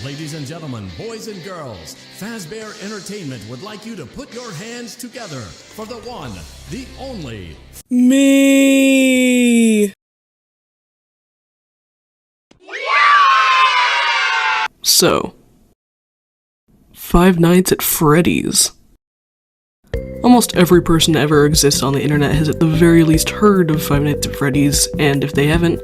Ladies and gentlemen, boys and girls, Fazbear Entertainment would like you to put your hands together for the one, the only... Me! So, Five Nights at Freddy's. Almost every person to ever exist on the internet has at the very least heard of Five Nights at Freddy's, and if they haven't,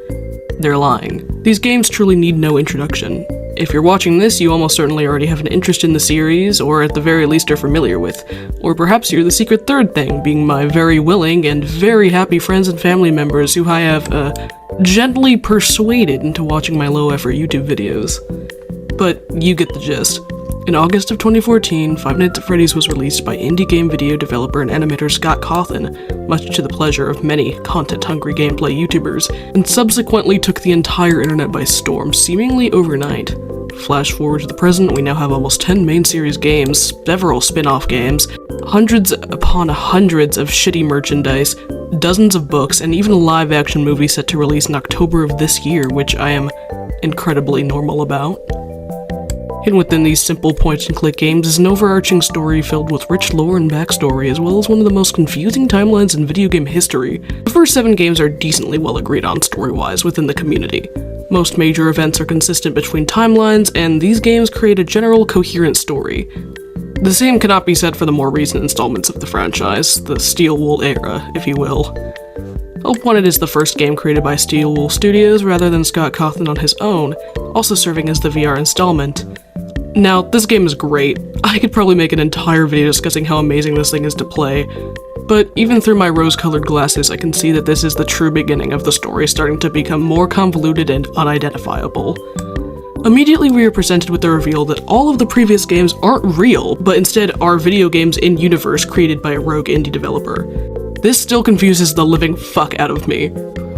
they're lying. These games truly need no introduction. If you're watching this, you almost certainly already have an interest in the series, or at the very least are familiar with. Or perhaps you're the secret third thing, being my very willing and very happy friends and family members who I have, gently persuaded into watching my low-effort YouTube videos. But you get the gist. In August of 2014, Five Nights at Freddy's was released by indie game video developer and animator Scott Cawthon, much to the pleasure of many content-hungry gameplay YouTubers, and subsequently took the entire internet by storm, seemingly overnight. Flash forward to the present, we now have almost 10 main series games, several spin-off games, hundreds upon hundreds of shitty merchandise, dozens of books, and even a live-action movie set to release in October of this year, which I am incredibly normal about. Hidden within these simple point-and-click games is an overarching story filled with rich lore and backstory, as well as one of the most confusing timelines in video game history. The first 7 games are decently well agreed on story-wise within the community. Most major events are consistent between timelines, and these games create a general coherent story. The same cannot be said for the more recent installments of the franchise, the Steel Wool era, if you will. Help Wanted is the first game created by Steel Wool Studios rather than Scott Cawthon on his own, also serving as the VR installment. Now, this game is great. I could probably make an entire video discussing how amazing this thing is to play, but even through my rose-colored glasses I can see that this is the true beginning of the story starting to become more convoluted and unidentifiable. Immediately we are presented with the reveal that all of the previous games aren't real, but instead are video games in-universe created by a rogue indie developer. This still confuses the living fuck out of me.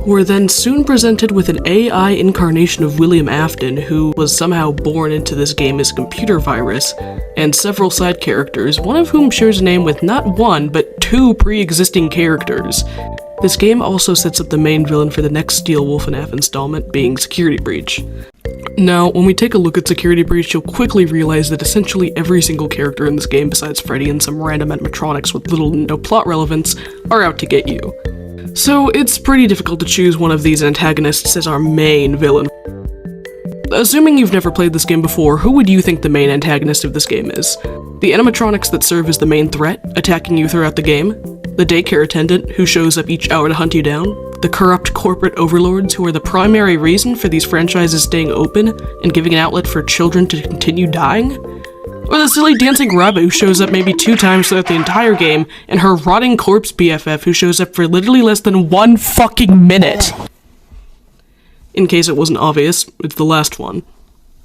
We're then soon presented with an AI incarnation of William Afton, who was somehow born into this game as a computer virus, and several side characters, one of whom shares a name with not one, but 2 pre-existing characters. This game also sets up the main villain for the next Steel Wool FNAF installment, being Security Breach. Now, when we take a look at Security Breach, you'll quickly realize that essentially every single character in this game besides Freddy and some random animatronics with little to no plot relevance are out to get you. So it's pretty difficult to choose one of these antagonists as our main villain. Assuming you've never played this game before, who would you think the main antagonist of this game is? The animatronics that serve as the main threat, attacking you throughout the game? The daycare attendant, who shows up each hour to hunt you down? The corrupt corporate overlords who are the primary reason for these franchises staying open and giving an outlet for children to continue dying? Or the silly dancing rabbit who shows up maybe 2 times throughout the entire game, and her rotting corpse BFF who shows up for literally less than 1 fucking minute? In case it wasn't obvious, it's the last one.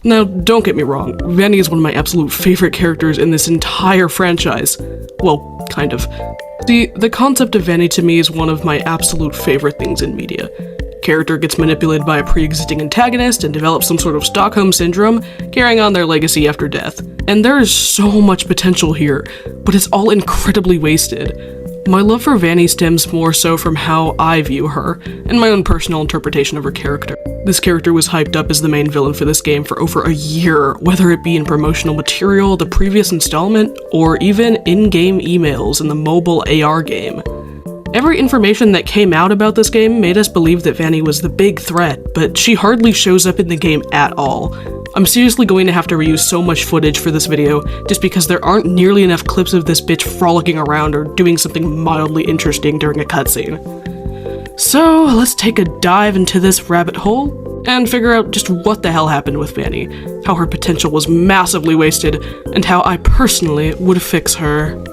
Now, don't get me wrong, Vanny is one of my absolute favorite characters in this entire franchise. Well, kind of. See, the concept of Vanny to me is one of my absolute favorite things in media. Character gets manipulated by a pre-existing antagonist and develops some sort of Stockholm syndrome, carrying on their legacy after death. And there is so much potential here, but it's all incredibly wasted. My love for Vanny stems more so from how I view her, and my own personal interpretation of her character. This character was hyped up as the main villain for this game for over a year, whether it be in promotional material, the previous installment, or even in-game emails in the mobile AR game. Every information that came out about this game made us believe that Vanny was the big threat, but she hardly shows up in the game at all. I'm seriously going to have to reuse so much footage for this video, just because there aren't nearly enough clips of this bitch frolicking around or doing something mildly interesting during a cutscene. So, let's take a dive into this rabbit hole, and figure out just what the hell happened with Vanny, how her potential was massively wasted, and how I personally would fix her.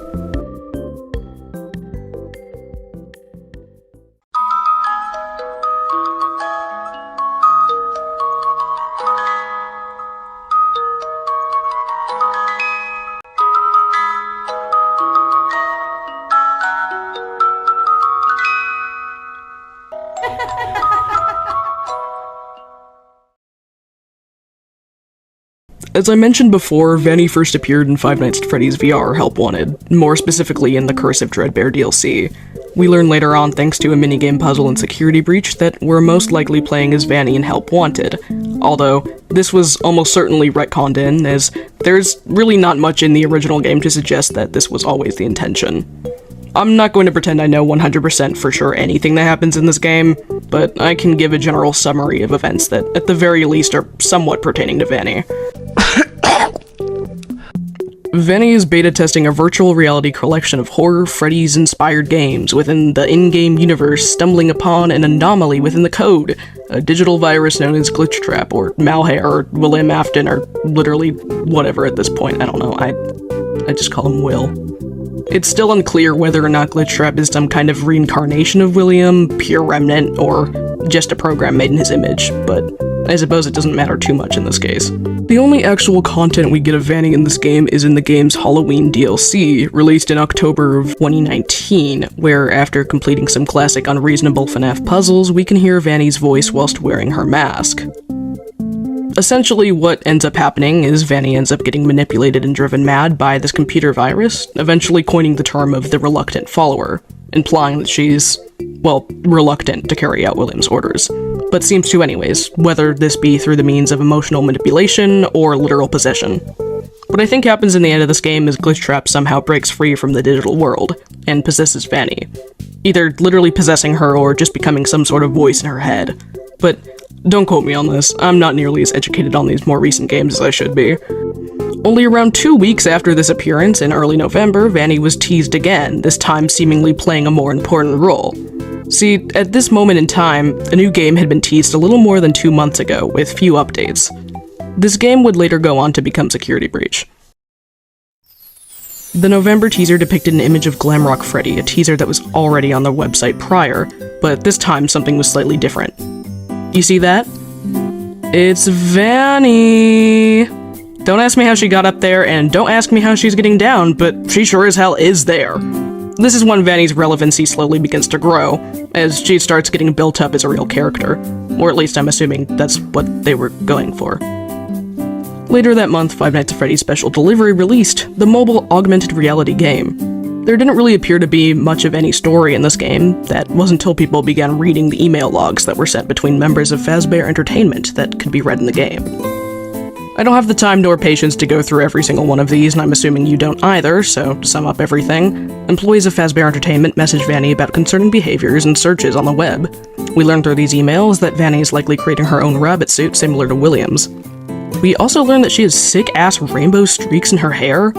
As I mentioned before, Vanny first appeared in Five Nights at Freddy's VR Help Wanted, more specifically in the Curse of Dreadbear DLC. We learn later on, thanks to a minigame puzzle and security breach, that we're most likely playing as Vanny in Help Wanted, although this was almost certainly retconned in, as there's really not much in the original game to suggest that this was always the intention. I'm not going to pretend I know 100% for sure anything that happens in this game, but I can give a general summary of events that, at the very least, are somewhat pertaining to Vanny. Vanny is beta testing a virtual reality collection of horror Freddy's-inspired games within the in-game universe, stumbling upon an anomaly within the code, a digital virus known as Glitch Trap, or Malhare, or William Afton, or literally whatever at this point. I don't know, I just call him Will. It's still unclear whether or not Glitch Trap is some kind of reincarnation of William, pure remnant, or just a program made in his image, but I suppose it doesn't matter too much in this case. The only actual content we get of Vanny in this game is in the game's Halloween DLC, released in October of 2019, where after completing some classic unreasonable FNAF puzzles, we can hear Vanny's voice whilst wearing her mask. Essentially, what ends up happening is Vanny ends up getting manipulated and driven mad by this computer virus, eventually coining the term of the reluctant follower, implying that she's, well, reluctant to carry out William's orders, but seems to anyways, whether this be through the means of emotional manipulation or literal possession. What I think happens in the end of this game is Glitch Trap somehow breaks free from the digital world, and possesses Vanny, either literally possessing her or just becoming some sort of voice in her head. But don't quote me on this, I'm not nearly as educated on these more recent games as I should be. Only around 2 weeks after this appearance, in early November, Vanny was teased again, this time seemingly playing a more important role. See, at this moment in time, a new game had been teased a little more than 2 months ago, with few updates. This game would later go on to become Security Breach. The November teaser depicted an image of Glamrock Freddy, a teaser that was already on the website prior, but this time something was slightly different. You see that? It's Vanny! Don't ask me how she got up there, and don't ask me how she's getting down, but she sure as hell is there. This is when Vanny's relevancy slowly begins to grow, as she starts getting built up as a real character. Or at least I'm assuming that's what they were going for. Later that month, Five Nights at Freddy's Special Delivery released the mobile augmented reality game. There didn't really appear to be much of any story in this game. That wasn't until people began reading the email logs that were sent between members of Fazbear Entertainment that could be read in the game. I don't have the time nor patience to go through every single one of these, and I'm assuming you don't either, so to sum up everything, employees of Fazbear Entertainment messaged Vanny about concerning behaviors and searches on the web. We learned through these emails that Vanny is likely creating her own rabbit suit similar to William's. We also learned that she has sick-ass rainbow streaks in her hair.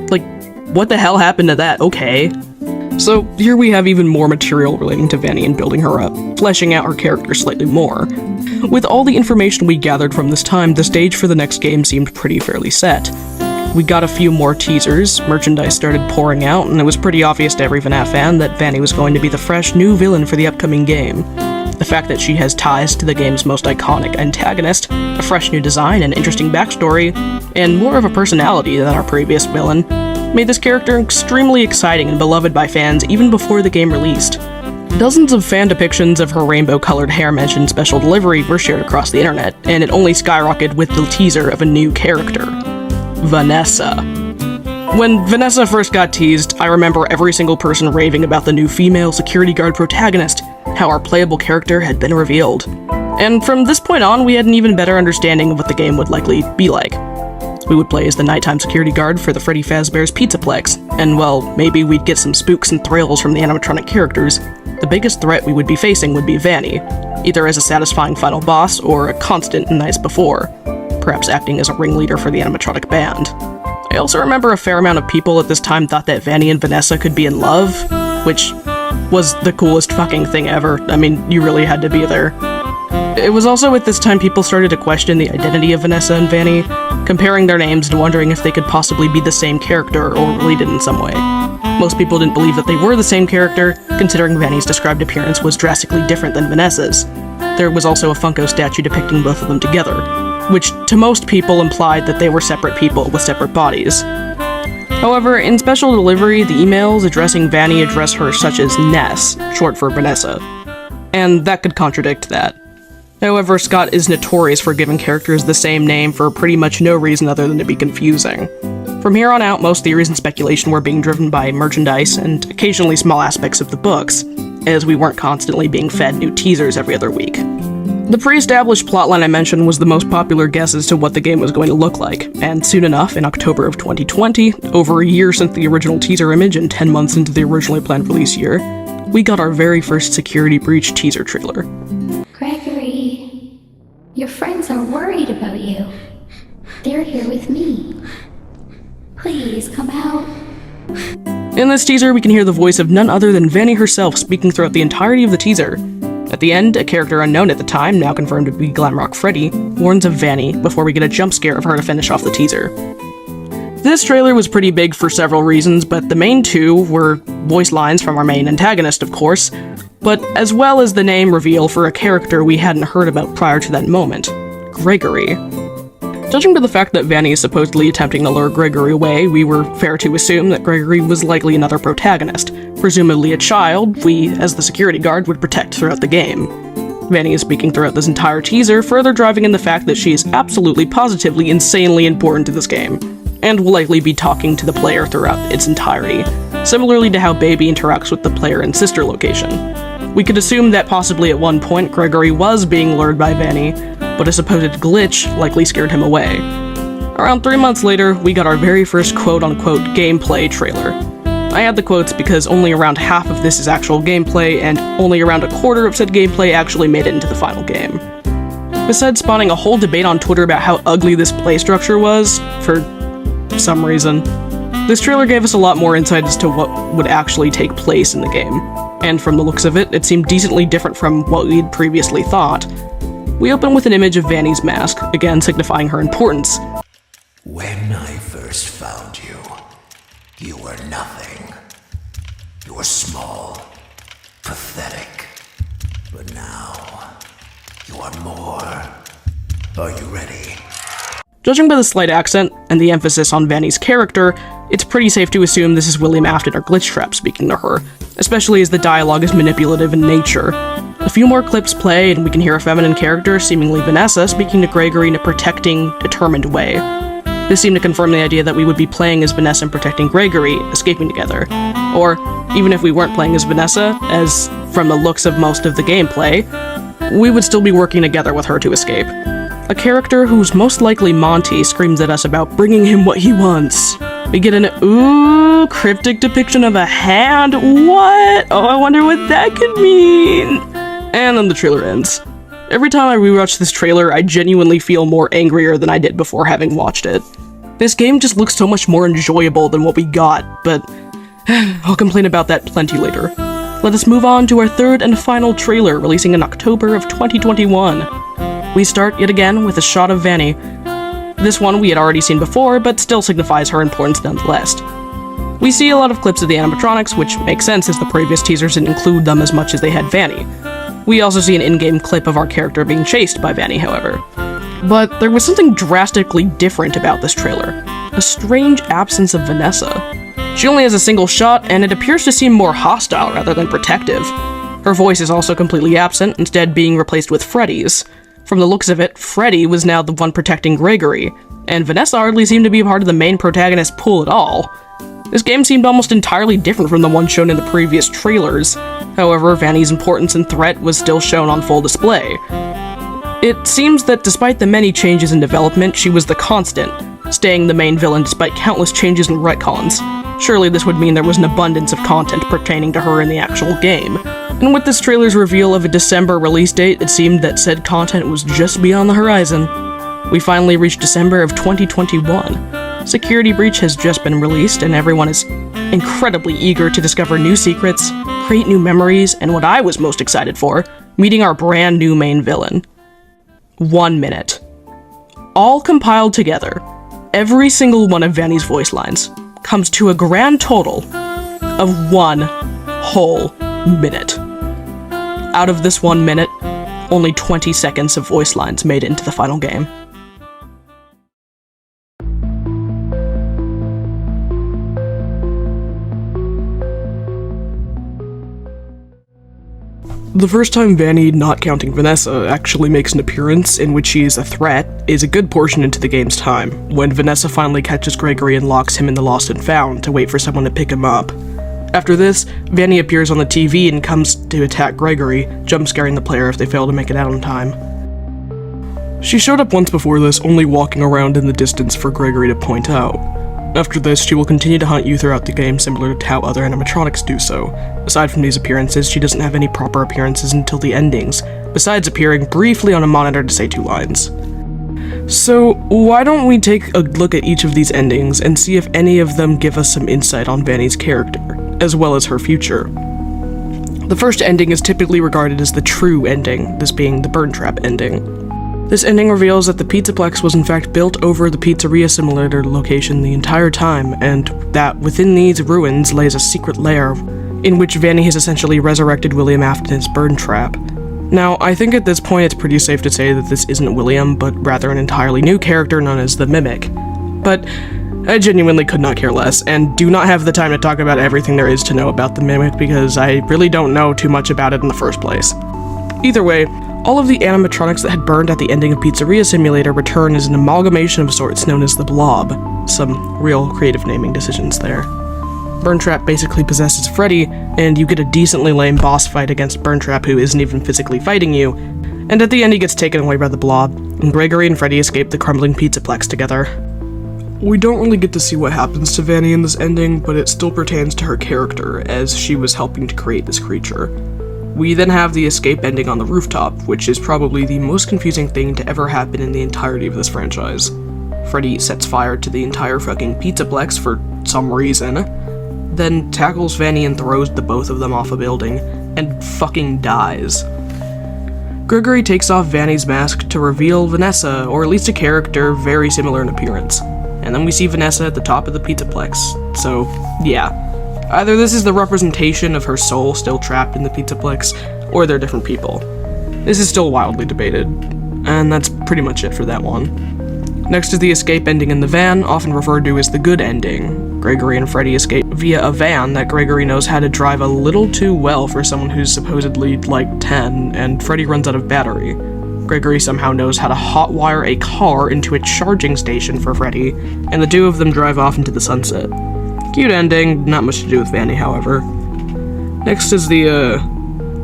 Like, what the hell happened to that? Okay. So here we have even more material relating to Vanny and building her up, fleshing out her character slightly more. With all the information we gathered from this time, the stage for the next game seemed pretty fairly set. We got a few more teasers, merchandise started pouring out, and it was pretty obvious to every FNAF fan that Vanny was going to be the fresh new villain for the upcoming game. The fact that she has ties to the game's most iconic antagonist, a fresh new design and interesting backstory, and more of a personality than our previous villain, made this character extremely exciting and beloved by fans even before the game released. Dozens of fan depictions of her rainbow-colored hair mentioned Special Delivery were shared across the internet, and it only skyrocketed with the teaser of a new character, Vanessa. When Vanessa first got teased, I remember every single person raving about the new female security guard protagonist, how our playable character had been revealed. And from this point on, we had an even better understanding of what the game would likely be like. We would play as the nighttime security guard for the Freddy Fazbear's Pizzaplex, and well, maybe we'd get some spooks and thrills from the animatronic characters. The biggest threat we would be facing would be Vanny, either as a satisfying final boss or a constant in Nights Before, perhaps acting as a ringleader for the animatronic band. I also remember a fair amount of people at this time thought that Vanny and Vanessa could be in love, which was the coolest fucking thing ever. I mean, you really had to be there. It was also at this time people started to question the identity of Vanessa and Vanny, comparing their names and wondering if they could possibly be the same character or related in some way. Most people didn't believe that they were the same character, considering Vanny's described appearance was drastically different than Vanessa's. There was also a Funko statue depicting both of them together, which to most people implied that they were separate people with separate bodies. However, in Special Delivery, the emails addressing Vanny address her such as Ness, short for Vanessa, and that could contradict that. However, Scott is notorious for giving characters the same name for pretty much no reason other than to be confusing. From here on out, most theories and speculation were being driven by merchandise and occasionally small aspects of the books, as we weren't constantly being fed new teasers every other week. The pre-established plotline I mentioned was the most popular guess as to what the game was going to look like, and soon enough, in October of 2020, over a year since the original teaser image and 10 months into the originally planned release year, we got our very first Security Breach teaser trailer. Gregory, your friends are worried about you. They're here with me. Please come out. In this teaser, we can hear the voice of none other than Vanny herself speaking throughout the entirety of the teaser. At the end, a character unknown at the time, now confirmed to be Glamrock Freddy, warns of Vanny before we get a jump scare of her to finish off the teaser. This trailer was pretty big for several reasons, but the main two were voice lines from our main antagonist, of course, but as well as the name reveal for a character we hadn't heard about prior to that moment, Gregory. Judging by the fact that Vanny is supposedly attempting to lure Gregory away, we were fair to assume that Gregory was likely another protagonist, presumably a child we, as the security guard, would protect throughout the game. Vanny is speaking throughout this entire teaser, further driving in the fact that she is absolutely, positively, insanely important to this game, and will likely be talking to the player throughout its entirety, similarly to how Baby interacts with the player in Sister Location. We could assume that possibly at one point Gregory was being lured by Vanny, but a supposed glitch likely scared him away. Around 3 months later, we got our very first quote-unquote gameplay trailer. I add the quotes because only around half of this is actual gameplay, and only around a quarter of said gameplay actually made it into the final game. Besides spawning a whole debate on Twitter about how ugly this play structure was, for some reason, this trailer gave us a lot more insight as to what would actually take place in the game, and from the looks of it, it seemed decently different from what we'd previously thought. We open with an image of Vanny's mask, again signifying her importance. When I first found you, you were nothing. You were small, pathetic. But now, you are more. Are you ready? Judging by the slight accent and the emphasis on Vanny's character, it's pretty safe to assume this is William Afton or Glitchtrap speaking to her, especially as the dialogue is manipulative in nature. A few more clips play and we can hear a feminine character, seemingly Vanessa, speaking to Gregory in a protecting, determined way. This seemed to confirm the idea that we would be playing as Vanessa and protecting Gregory, escaping together. Or, even if we weren't playing as Vanessa, as from the looks of most of the gameplay, we would still be working together with her to escape. A character who's most likely Monty screams at us about bringing him what he wants. We get an ooh, cryptic depiction of a hand, what? Oh, I wonder what that could mean. And then the trailer ends. Every time I rewatch this trailer, I genuinely feel more angrier than I did before having watched it. This game just looks so much more enjoyable than what we got, but I'll complain about that plenty later. Let us move on to our third and final trailer, releasing in October of 2021. We start yet again with a shot of Vanny. This one we had already seen before, but still signifies her importance nonetheless. We see a lot of clips of the animatronics, which makes sense as the previous teasers didn't include them as much as they had Vanny. We also see an in-game clip of our character being chased by Vanny, however. But there was something drastically different about this trailer. A strange absence of Vanessa. She only has a single shot, and it appears to seem more hostile rather than protective. Her voice is also completely absent, instead being replaced with Freddy's. From the looks of it, Freddy was now the one protecting Gregory, and Vanessa hardly seemed to be a part of the main protagonist pool at all. This game seemed almost entirely different from the one shown in the previous trailers. However, Vanny's importance and threat was still shown on full display. It seems that despite the many changes in development, she was the constant, staying the main villain despite countless changes and retcons. Surely this would mean there was an abundance of content pertaining to her in the actual game. And with this trailer's reveal of a December release date, it seemed that said content was just beyond the horizon. We finally reached December of 2021. Security Breach has just been released, and everyone is incredibly eager to discover new secrets, create new memories, and what I was most excited for, meeting our brand new main villain. 1 minute. All compiled together, every single one of Vanny's voice lines comes to a grand total of 1 whole minute. Out of this 1 minute, only 20 seconds of voice lines made it into the final game. The first time Vanny, not counting Vanessa, actually makes an appearance in which she is a threat is a good portion into the game's time, when Vanessa finally catches Gregory and locks him in the Lost and Found to wait for someone to pick him up. After this, Vanny appears on the TV and comes to attack Gregory, jump-scaring the player if they fail to make it out on time. She showed up once before this, only walking around in the distance for Gregory to point out. After this, she will continue to hunt you throughout the game, similar to how other animatronics do so. Aside from these appearances, she doesn't have any proper appearances until the endings, besides appearing briefly on a monitor to say 2 lines. So, why don't we take a look at each of these endings and see if any of them give us some insight on Vanny's character, as well as her future. The first ending is typically regarded as the true ending, this being the burn trap ending. This ending reveals that the Pizzaplex was in fact built over the Pizzeria Simulator location the entire time, and that within these ruins lays a secret lair in which Vanny has essentially resurrected William Afton's burn trap. Now, I think at this point it's pretty safe to say that this isn't William, but rather an entirely new character known as the Mimic. But I genuinely could not care less, and do not have the time to talk about everything there is to know about the Mimic because I really don't know too much about it in the first place. Either way, all of the animatronics that had burned at the ending of Pizzeria Simulator return as an amalgamation of sorts known as the Blob. Some real creative naming decisions there. Burntrap basically possesses Freddy, and you get a decently lame boss fight against Burntrap who isn't even physically fighting you, and at the end he gets taken away by the Blob, and Gregory and Freddy escape the crumbling Pizzaplex together. We don't really get to see what happens to Vanny in this ending, but it still pertains to her character, as she was helping to create this creature. We then have the escape ending on the rooftop, which is probably the most confusing thing to ever happen in the entirety of this franchise. Freddy sets fire to the entire fucking Pizzaplex for some reason, then tackles Vanny and throws the both of them off a building, and fucking dies. Gregory takes off Vanny's mask to reveal Vanessa, or at least a character very similar in appearance. And then we see Vanessa at the top of the Pizzaplex, so yeah. Either this is the representation of her soul still trapped in the Pizzaplex, or they're different people. This is still wildly debated, and that's pretty much it for that one. Next is the escape ending in the van, often referred to as the good ending. Gregory and Freddy escape via a van that Gregory knows how to drive a little too well for someone who's supposedly like 10, and Freddy runs out of battery. Gregory somehow knows how to hotwire a car into a charging station for Freddy, and the two of them drive off into the sunset. Cute ending, not much to do with Vanny, however. Next is the,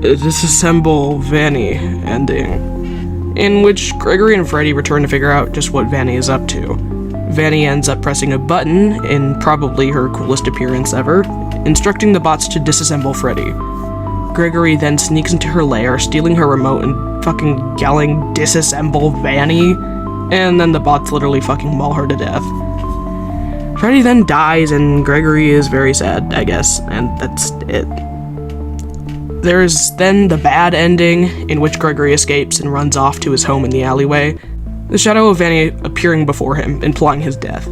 Disassemble Vanny ending, in which Gregory and Freddy return to figure out just what Vanny is up to. Vanny ends up pressing a button, in probably her coolest appearance ever, instructing the bots to disassemble Freddy. Gregory then sneaks into her lair, stealing her remote and fucking yelling, "Disassemble Vanny," and then the bots literally fucking maul her to death. Freddy then dies, and Gregory is very sad, I guess, and that's it. There's then the bad ending, in which Gregory escapes and runs off to his home in the alleyway, the shadow of Vanny appearing before him, implying his death.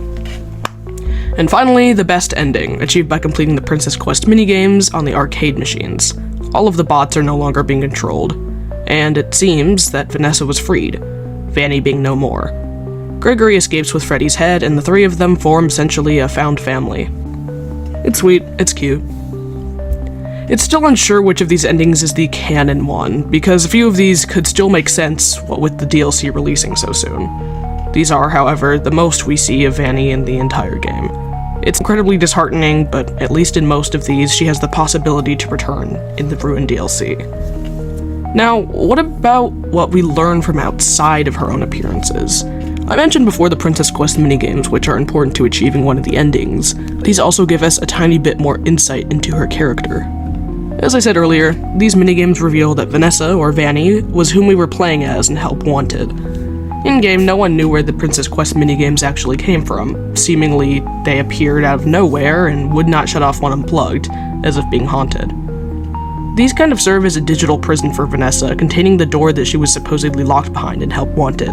And finally, the best ending, achieved by completing the Princess Quest minigames on the arcade machines. All of the bots are no longer being controlled, and it seems that Vanessa was freed, Vanny being no more. Gregory escapes with Freddy's head, and the three of them form essentially a found family. It's sweet, it's cute. It's still unsure which of these endings is the canon one, because a few of these could still make sense, what with the DLC releasing so soon. These are, however, the most we see of Vanny in the entire game. It's incredibly disheartening, but at least in most of these, she has the possibility to return in the Ruin DLC. Now, what about what we learn from outside of her own appearances? I mentioned before the Princess Quest minigames, which are important to achieving one of the endings. These also give us a tiny bit more insight into her character. As I said earlier, these minigames reveal that Vanessa, or Vanny, was whom we were playing as and Help Wanted. In-game, no one knew where the Princess Quest minigames actually came from. Seemingly, they appeared out of nowhere and would not shut off when unplugged, as if being haunted. These kind of serve as a digital prison for Vanessa, containing the door that she was supposedly locked behind in Help Wanted.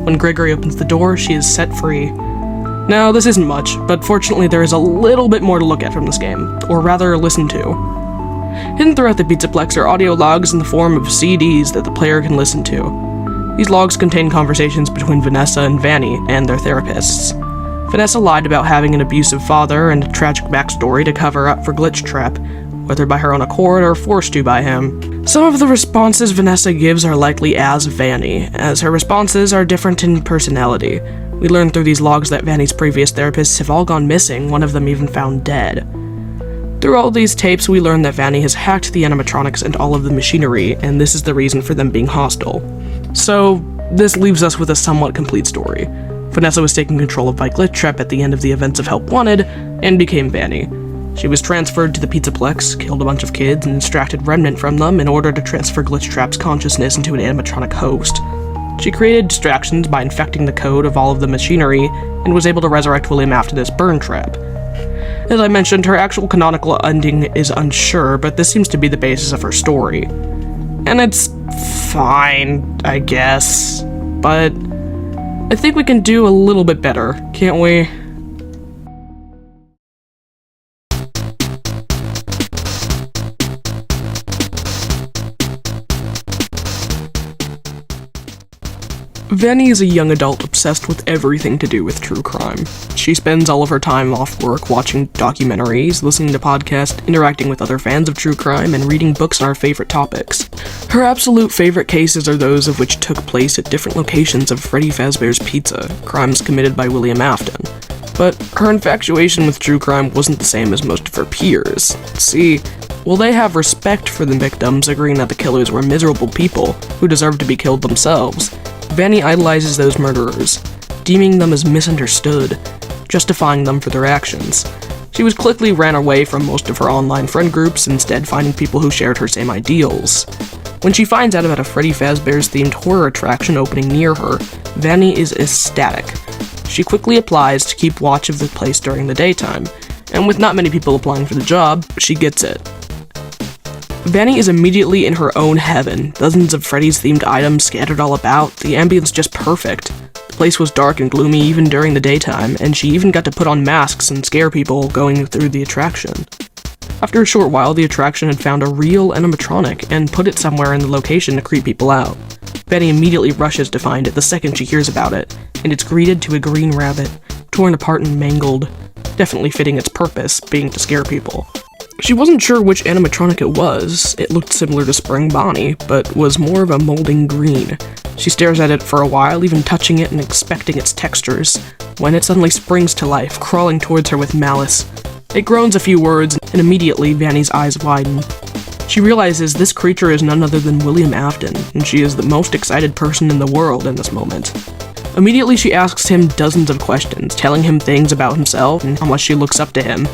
When Gregory opens the door, she is set free. Now, this isn't much, but fortunately there is a little bit more to look at from this game, or rather listen to. Hidden throughout the Pizzaplex are audio logs in the form of CDs that the player can listen to. These logs contain conversations between Vanessa and Vanny and their therapists. Vanessa lied about having an abusive father and a tragic backstory to cover up for Glitch Trap, whether by her own accord or forced to by him, Some of the responses Vanessa gives are likely as Vanny, as her responses are different in personality. We learn through these logs that Vanny's previous therapists have all gone missing, one of them even found dead. Through all these tapes, we learn that Vanny has hacked the animatronics and all of the machinery, and this is the reason for them being hostile. So, this leaves us with a somewhat complete story. Vanessa was taken control of by Glitchtrap at the end of the events of Help Wanted, and became Vanny. She was transferred to the Pizzaplex, killed a bunch of kids, and extracted Remnant from them in order to transfer Glitchtrap's consciousness into an animatronic host. She created distractions by infecting the code of all of the machinery, and was able to resurrect William after this burn trap. As I mentioned, her actual canonical ending is unsure, but this seems to be the basis of her story. And it's fine, I guess, but I think we can do a little bit better, can't we? Vanny is a young adult obsessed with everything to do with true crime. She spends all of her time off work watching documentaries, listening to podcasts, interacting with other fans of true crime, and reading books on her favorite topics. Her absolute favorite cases are those of which took place at different locations of Freddy Fazbear's Pizza, crimes committed by William Afton. But her infatuation with true crime wasn't the same as most of her peers. See, while they have respect for the victims, agreeing that the killers were miserable people who deserved to be killed themselves, Vanny idolizes those murderers, deeming them as misunderstood, justifying them for their actions. She was quickly ran away from most of her online friend groups, instead finding people who shared her same ideals. When she finds out about a Freddy Fazbear's themed horror attraction opening near her, Vanny is ecstatic. She quickly applies to keep watch of the place during the daytime, and with not many people applying for the job, she gets it. Vanny is immediately in her own heaven, dozens of Freddy's themed items scattered all about, the ambience just perfect. The place was dark and gloomy even during the daytime, and she even got to put on masks and scare people going through the attraction. After a short while, the attraction had found a real animatronic and put it somewhere in the location to creep people out. Vanny immediately rushes to find it the second she hears about it, and it's greeted to a green rabbit, torn apart and mangled, definitely fitting its purpose, being to scare people. She wasn't sure which animatronic it was. It looked similar to Spring Bonnie, but was more of a molding green. She stares at it for a while, even touching it and inspecting its textures, when it suddenly springs to life, crawling towards her with malice. It groans a few words, and immediately Vanny's eyes widen. She realizes this creature is none other than William Afton, and she is the most excited person in the world in this moment. Immediately she asks him dozens of questions, telling him things about himself and how much she looks up to him.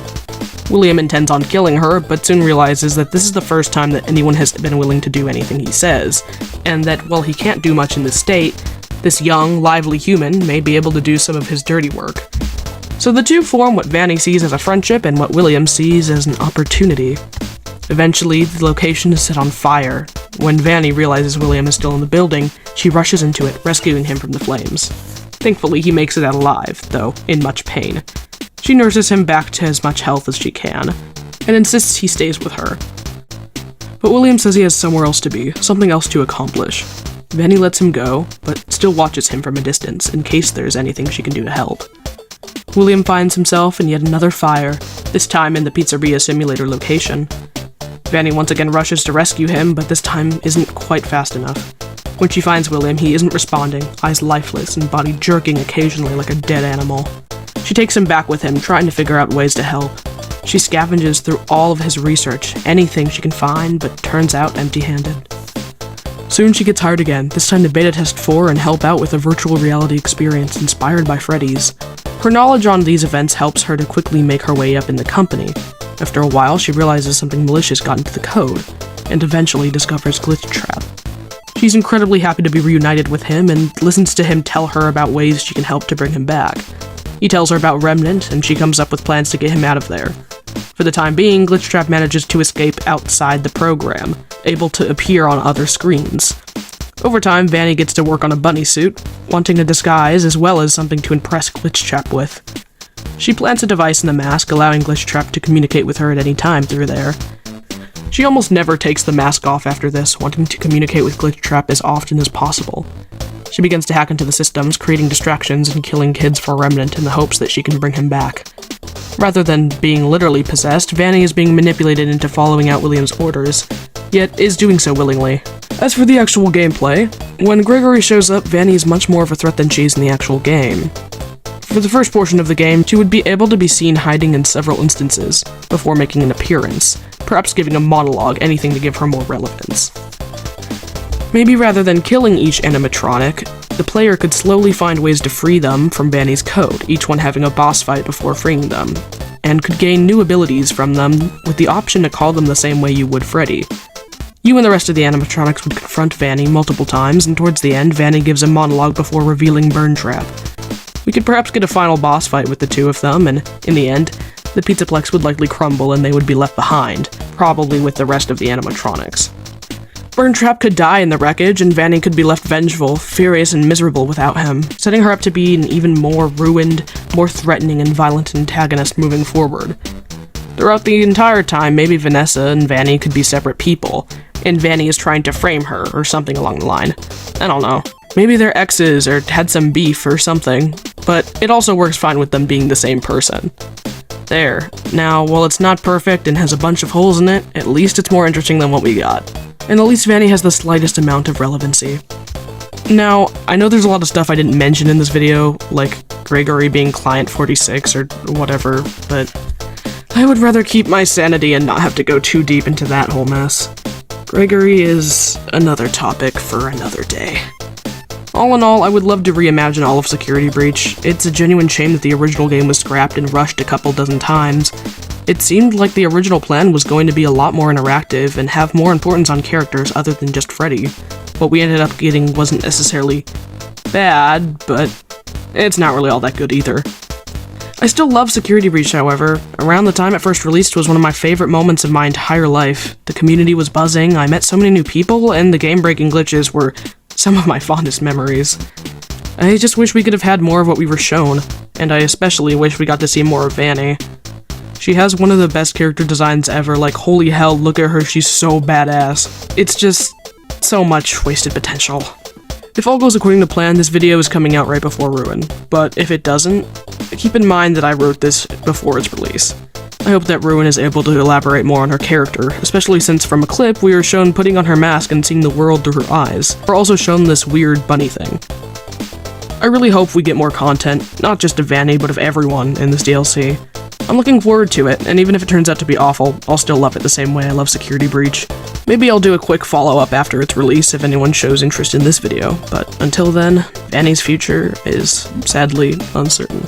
William intends on killing her, but soon realizes that this is the first time that anyone has been willing to do anything he says, and that while he can't do much in this state, this young, lively human may be able to do some of his dirty work. So the two form what Vanny sees as a friendship and what William sees as an opportunity. Eventually, the location is set on fire. When Vanny realizes William is still in the building, she rushes into it, rescuing him from the flames. Thankfully, he makes it out alive, though in much pain. She nurses him back to as much health as she can, and insists he stays with her. But William says he has somewhere else to be, something else to accomplish. Vanny lets him go, but still watches him from a distance, in case there is anything she can do to help. William finds himself in yet another fire, this time in the pizzeria simulator location. Vanny once again rushes to rescue him, but this time isn't quite fast enough. When she finds William, he isn't responding, eyes lifeless and body jerking occasionally like a dead animal. She takes him back with him, trying to figure out ways to help. She scavenges through all of his research, anything she can find, but turns out empty-handed. Soon she gets hired again, this time to beta test for and help out with a virtual reality experience inspired by Freddy's. Her knowledge on these events helps her to quickly make her way up in the company. After a while, she realizes something malicious got into the code, and eventually discovers Glitchtrap. She's incredibly happy to be reunited with him and listens to him tell her about ways she can help to bring him back. He tells her about Remnant, and she comes up with plans to get him out of there. For the time being, Glitchtrap manages to escape outside the program, able to appear on other screens. Over time, Vanny gets to work on a bunny suit, wanting a disguise as well as something to impress Glitchtrap with. She plants a device in the mask, allowing Glitchtrap to communicate with her at any time through there. She almost never takes the mask off after this, wanting to communicate with Glitchtrap as often as possible. She begins to hack into the systems, creating distractions and killing kids for Remnant in the hopes that she can bring him back. Rather than being literally possessed, Vanny is being manipulated into following out William's orders. yet is doing so willingly. As for the actual gameplay, when Gregory shows up, Vanny is much more of a threat than she is in the actual game. For the first portion of the game, she would be able to be seen hiding in several instances before making an appearance, perhaps giving a monologue, anything to give her more relevance. Maybe rather than killing each animatronic, the player could slowly find ways to free them from Vanny's code, each one having a boss fight before freeing them, and could gain new abilities from them with the option to call them the same way you would Freddy. You and the rest of the animatronics would confront Vanny multiple times, and towards the end, Vanny gives a monologue before revealing Burn Trap. We could perhaps get a final boss fight with the two of them, and in the end, the Pizzaplex would likely crumble and they would be left behind, probably with the rest of the animatronics. Burn Trap could die in the wreckage, and Vanny could be left vengeful, furious, and miserable without him, setting her up to be an even more ruined, more threatening and violent antagonist moving forward. Throughout the entire time, maybe Vanessa and Vanny could be separate people, and Vanny is trying to frame her, or something along the line. I don't know. Maybe they're exes, or had some beef, or something, but it also works fine with them being the same person. There. Now, while it's not perfect and has a bunch of holes in it, at least it's more interesting than what we got. And at least Vanny has the slightest amount of relevancy. Now, I know there's a lot of stuff I didn't mention in this video, like Gregory being Client 46 or whatever, but I would rather keep my sanity and not have to go too deep into that whole mess. Gregory is another topic for another day. All in all, I would love to reimagine all of Security Breach. It's a genuine shame that the original game was scrapped and rushed a couple dozen times. It seemed like the original plan was going to be a lot more interactive and have more importance on characters other than just Freddy. What we ended up getting wasn't necessarily bad, but it's not really all that good either. I still love Security Breach, however. Around the time it first released was one of my favorite moments of my entire life. The community was buzzing, I met so many new people, and the game-breaking glitches were some of my fondest memories. I just wish we could have had more of what we were shown, and I especially wish we got to see more of Vanny. She has one of the best character designs ever, like holy hell, look at her, she's so badass. It's just so much wasted potential. If all goes according to plan, this video is coming out right before Ruin, but if it doesn't, keep in mind that I wrote this before its release. I hope that Ruin is able to elaborate more on her character, especially since from a clip we are shown putting on her mask and seeing the world through her eyes. We're also shown this weird bunny thing. I really hope we get more content, not just of Vanny, but of everyone in this DLC. I'm looking forward to it, and even if it turns out to be awful, I'll still love it the same way I love Security Breach. Maybe I'll do a quick follow-up after its release if anyone shows interest in this video, but until then, Vanny's future is sadly uncertain.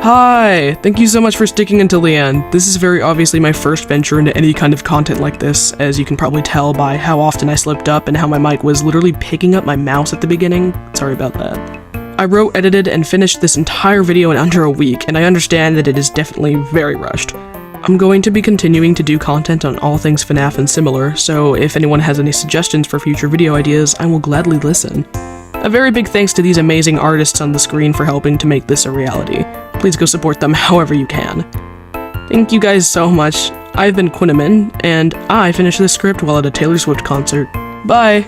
Hi! Thank you so much for sticking until the end. This is very obviously my first venture into any kind of content like this, as you can probably tell by how often I slipped up and how my mic was literally picking up my mouse at the beginning. Sorry about that. I wrote, edited, and finished this entire video in under a week, and I understand that it is definitely very rushed. I'm going to be continuing to do content on all things FNAF and similar, so if anyone has any suggestions for future video ideas, I will gladly listen. A very big thanks to these amazing artists on the screen for helping to make this a reality. Please go support them however you can. Thank you guys so much. I've been Quinnamin, and I finished this script while at a Taylor Swift concert. Bye!